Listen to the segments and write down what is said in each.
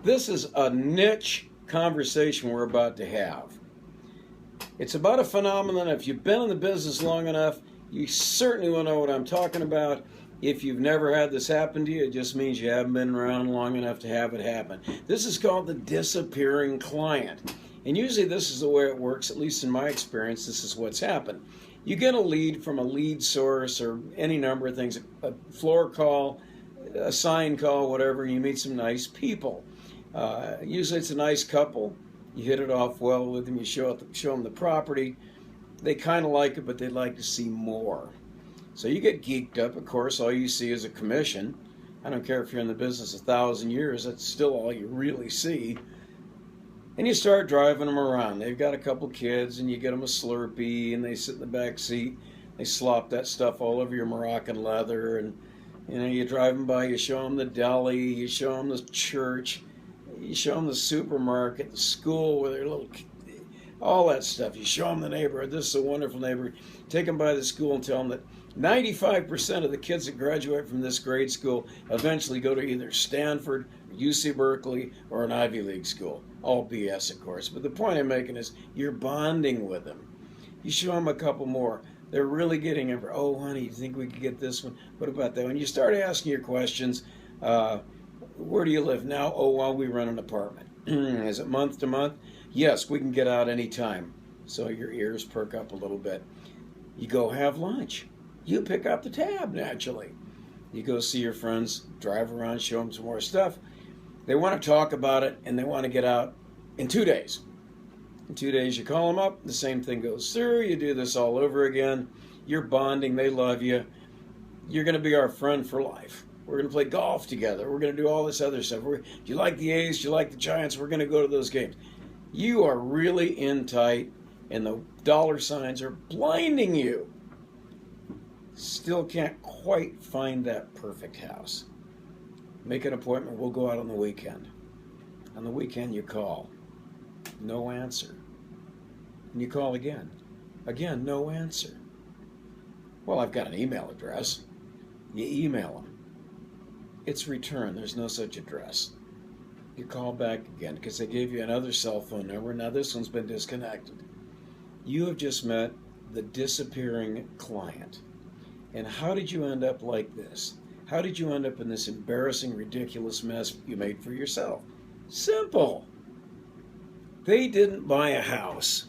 This is a niche conversation we're about to have. It's about a phenomenon. If you've been in the business long enough, you certainly will know what I'm talking about. If you've never had this happen to you, it just means you haven't been around long enough to have it happen. This is called the disappearing client. And usually this is the way it works, at least in my experience, this is what's happened. You get a lead from a lead source or any number of things, a floor call, a sign call, whatever, and you meet some nice people. Usually it's a nice couple. You hit it off well with them. You show them the property. They kind of like it, but they'd like to see more. So you get geeked up. Of course, all you see is a commission. I don't care if you're in the business 1,000 years. That's still all you really see. And you start driving them around. They've got a couple kids, and you get them a Slurpee, and they sit in the back seat. They slop that stuff all over your Moroccan leather, and you drive them by. You show them the deli. You show them the church. You show them the supermarket, the school where they're little, all that stuff. You show them the neighborhood. This is a wonderful neighborhood. Take them by the school and tell them that 95% of the kids that graduate from this grade school eventually go to either Stanford, UC Berkeley, or an Ivy League school. All BS, of course. But the point I'm making is you're bonding with them. You show them a couple more. They're really getting it. Oh, honey, you think we could get this one? What about that one? You start asking your questions. Where do you live now? Oh, well, we rent an apartment. Is it month to month? Yes, we can get out anytime. So your ears perk up a little bit. You go have lunch. You pick up the tab, naturally. You go see your friends, drive around, show them some more stuff. They want to talk about it, and they want to get out in 2 days. In 2 days, you call them up. The same thing goes through. You do this all over again. You're bonding. They love you. You're going to be our friend for life. We're going to play golf together. We're going to do all this other stuff. Do you like the A's? Do you like the Giants? We're going to go to those games. You are really in tight, and the dollar signs are blinding you. Still can't quite find that perfect house. Make an appointment. We'll go out on the weekend. On the weekend, you call. No answer. And you call again. Again, no answer. Well, I've got an email address. You email them. It's returned. There's no such address. You call back again because they gave you another cell phone number. Now this one's been disconnected. You have just met the disappearing client. And how did you end up like this? How did you end up in this embarrassing, ridiculous mess you made for yourself? Simple. They didn't buy a house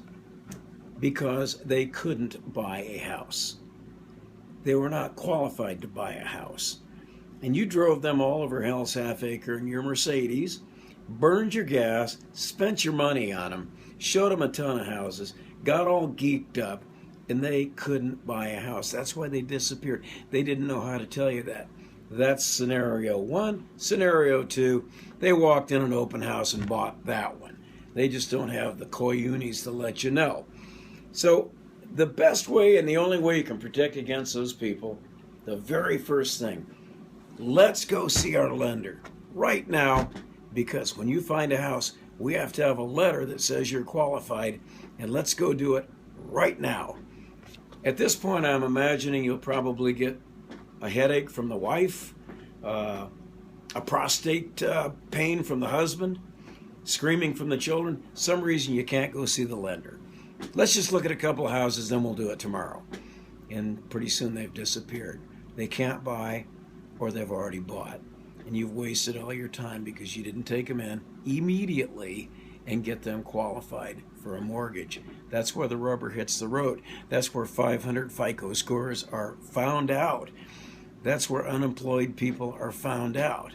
because they couldn't buy a house. They were not qualified to buy a house. And you drove them all over Hell's Half Acre in your Mercedes, burned your gas, spent your money on them, showed them a ton of houses, got all geeked up, and they couldn't buy a house. That's why they disappeared. They didn't know how to tell you that. That's scenario one. Scenario two, they walked in an open house and bought that one. They just don't have the coyones to let you know. So the best way and the only way you can protect against those people, the very first thing, let's go see our lender right now, because when you find a house, we have to have a letter that says you're qualified, and let's go do it right now. At this point, I'm imagining you'll probably get a headache from the wife, a prostate pain from the husband, screaming from the children. Some reason you can't go see the lender. Let's just look at a couple of houses, then we'll do it tomorrow. And pretty soon they've disappeared. They can't buy, or they've already bought. And you've wasted all your time because you didn't take them in immediately and get them qualified for a mortgage. That's where the rubber hits the road. That's where 500 FICO scores are found out. That's where unemployed people are found out,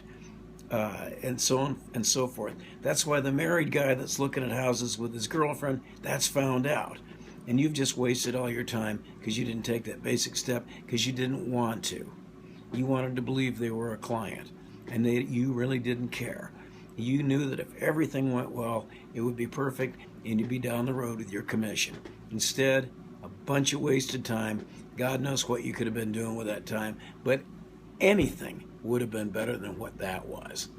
and so on and so forth. That's why the married guy that's looking at houses with his girlfriend, that's found out. And you've just wasted all your time because you didn't take that basic step because you didn't want to. You wanted to believe they were a client, and you really didn't care. You knew that if everything went well, it would be perfect, and you'd be down the road with your commission. Instead, a bunch of wasted time. God knows what you could have been doing with that time, but anything would have been better than what that was.